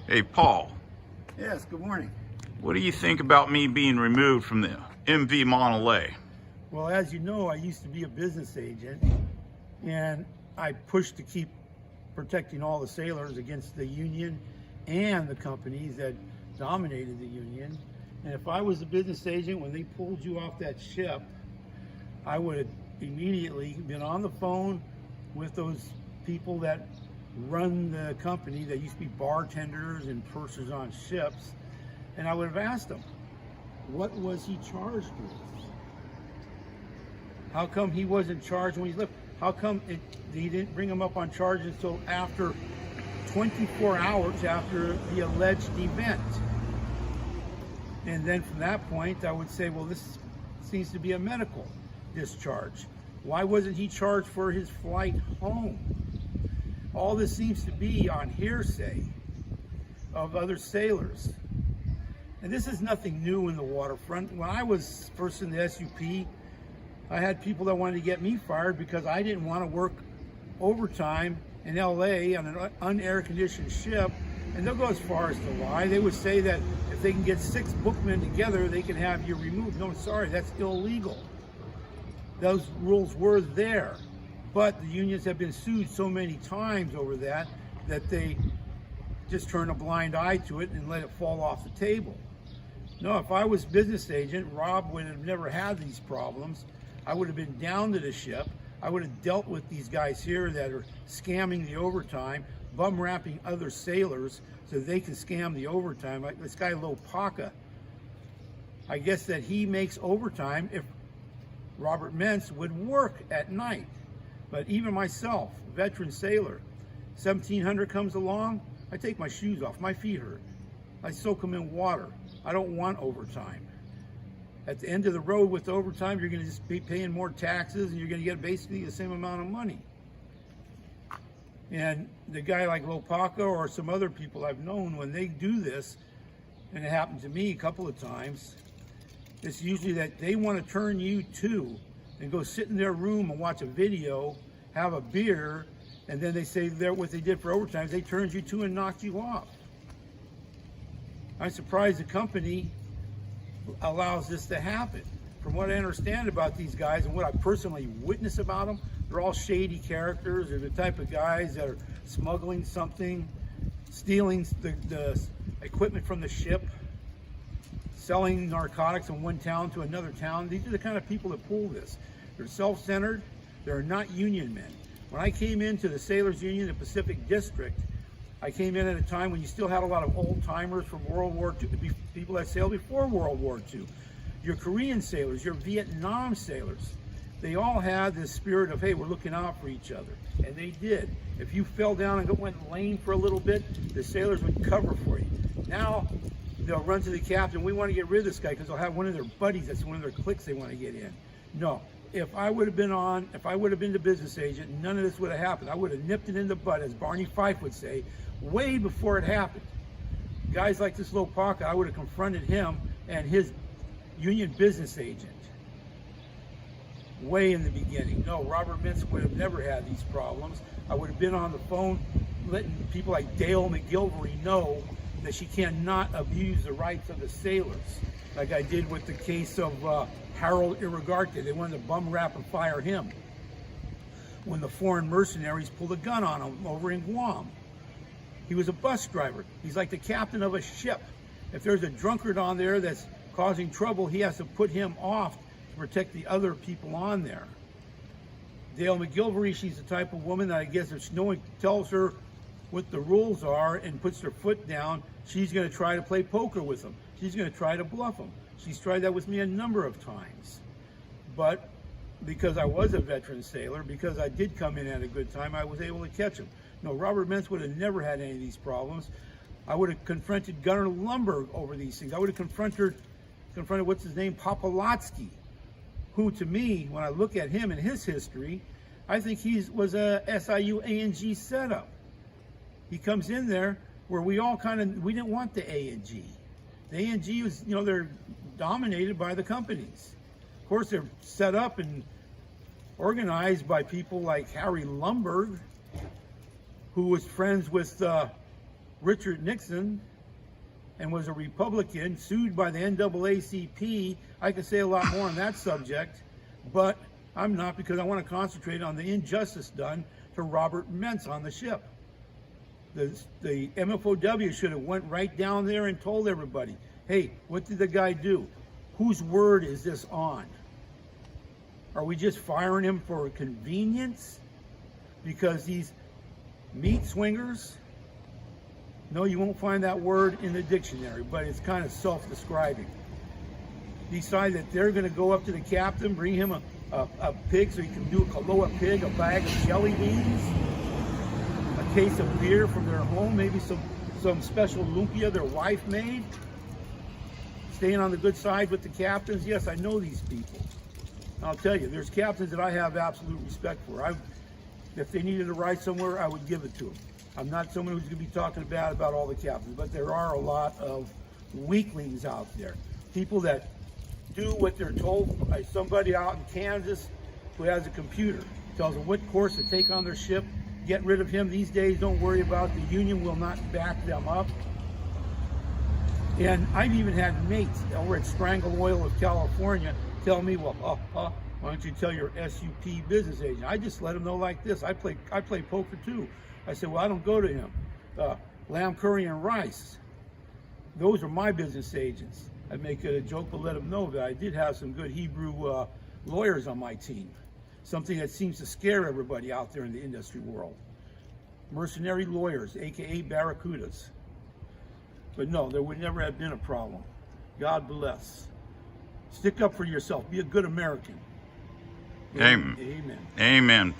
Hey, Paul, Yes, good morning. what do you think about me being removed from the MV Monterey? Well, as you know, I used to be a business agent, and I pushed to keep protecting all the sailors against the union and the companies that dominated the union. And if I was a business agent, when they pulled you off that ship, I would have immediately been on the phone with those people that run the company that used to be bartenders and pursers on ships, and I would have asked them, what was he charged with? How come he wasn't charged when he left? How come he didn't bring him up on charges until after 24 hours after the alleged event? And then from that point, I would say, well, this seems to be a medical discharge. Why wasn't he charged for his flight home? All this seems to be on hearsay of other sailors. And this is nothing new in the waterfront. When I was first in the SUP, I had people that wanted to get me fired because I didn't want to work overtime in LA on an unair-conditioned ship. And they'll go as far as to lie. They would say that if they can get 6 bookmen together, they can have you removed. No, sorry, that's illegal. Those rules were there. But the unions have been sued so many times over that they just turn a blind eye to it and let it fall off the table. No, if I was business agent, Rob would have never had these problems. I would have been down to the ship. I would have dealt with these guys here that are scamming the overtime, bum wrapping other sailors so they can scam the overtime. Like this guy Lopaka, I guess that he makes overtime if Robert Mentz would work at night. But even myself, veteran sailor, 1700 comes along, I take my shoes off, my feet hurt. I soak them in water. I don't want overtime. At the end of the road with overtime, you're gonna just be paying more taxes and you're gonna get basically the same amount of money. And the guy like Lopaka or some other people I've known, when they do this, and it happened to me a couple of times, it's usually that they want to turn you to and go sit in their room and watch a video, have a beer, and then they say what they did for overtime, they turned you to and knocked you off. I'm surprised the company allows this to happen. From what I understand about these guys and what I personally witness about them, they're all shady characters. They're the type of guys that are smuggling something, stealing the equipment from the ship, selling narcotics from one town to another town. These are the kind of people that pull this. They're self-centered. They're not union men. When I came into the Sailors Union in the Pacific District, I came in at a time when you still had a lot of old-timers from World War II, people that sailed before World War II. Your Korean sailors, your Vietnam sailors, they all had this spirit of, hey, we're looking out for each other. And they did. If you fell down and went lame for a little bit, the sailors would cover for you. Now, they'll run to the captain, we want to get rid of this guy because they'll have one of their buddies, that's one of their cliques they want to get in. No, if I would have been the business agent, none of this would have happened. I would have nipped it in the bud, as Barney Fife would say, way before it happened. Guys like this Lopaka, I would have confronted him and his union business agent way in the beginning. No, Robert Mentz would have never had these problems. I would have been on the phone letting people like Dale McGilvery know that she cannot abuse the rights of the sailors, like I did with the case of Harold Irrigarte. They wanted to bum rap and fire him when the foreign mercenaries pulled a gun on him over in Guam. He was a bus driver. He's like the captain of a ship. If there's a drunkard on there that's causing trouble, he has to put him off to protect the other people on there. Dale McGilvery, she's the type of woman that I guess if no one tells her what the rules are and puts her foot down, she's going to try to play poker with them. She's going to try to bluff them. She's tried that with me a number of times. But because I was a veteran sailor, because I did come in at a good time, I was able to catch him. No, Robert Mentz would have never had any of these problems. I would have confronted Gunnar Lumberg over these things. I would have confronted what's his name, Popolotsky, who to me, when I look at him and his history, I think he was a SIU A&G setup. He comes in there where we didn't want the A&G. The A&G was, they're dominated by the companies. Of course, they're set up and organized by people like Harry Lumberg, who was friends with Richard Nixon and was a Republican, sued by the NAACP. I could say a lot more on that subject, but I'm not, because I want to concentrate on the injustice done to Robert Mentz on the ship. The MFOW should have went right down there and told everybody, hey, what did the guy do? Whose word is this on? Are we just firing him for convenience because he's meat swingers? No, you won't find that word in the dictionary, but it's kind of self-describing. Decide that they're going to go up to the captain, bring him a pig so he can do a Kaloa pig, a bag of jelly beans, a case of beer from their home, maybe some special lumpia their wife made. Staying on the good side with the captains. Yes, I know these people. I'll tell you, there's captains that I have absolute respect for. If they needed a ride somewhere, I would give it to them. I'm not someone who's going to be talking bad about all the captains, but there are a lot of weaklings out there. People that do what they're told by somebody out in Kansas who has a computer. Tells them what course to take on their ship. Get rid of him these days. Don't worry about it. The union will not back them up. And I've even had mates over at Strangle Oil of California tell me, well, why don't you tell your SUP business agent? I just let them know like this. I play poker too. I said, well, I don't go to him. Lamb curry and rice. Those are my business agents. I make a joke, but let them know that I did have some good Hebrew lawyers on my team. Something that seems to scare everybody out there in the industry world. Mercenary lawyers, AKA barracudas. But no, there would never have been a problem. God bless. Stick up for yourself. Be a good American. Amen. Amen. Amen.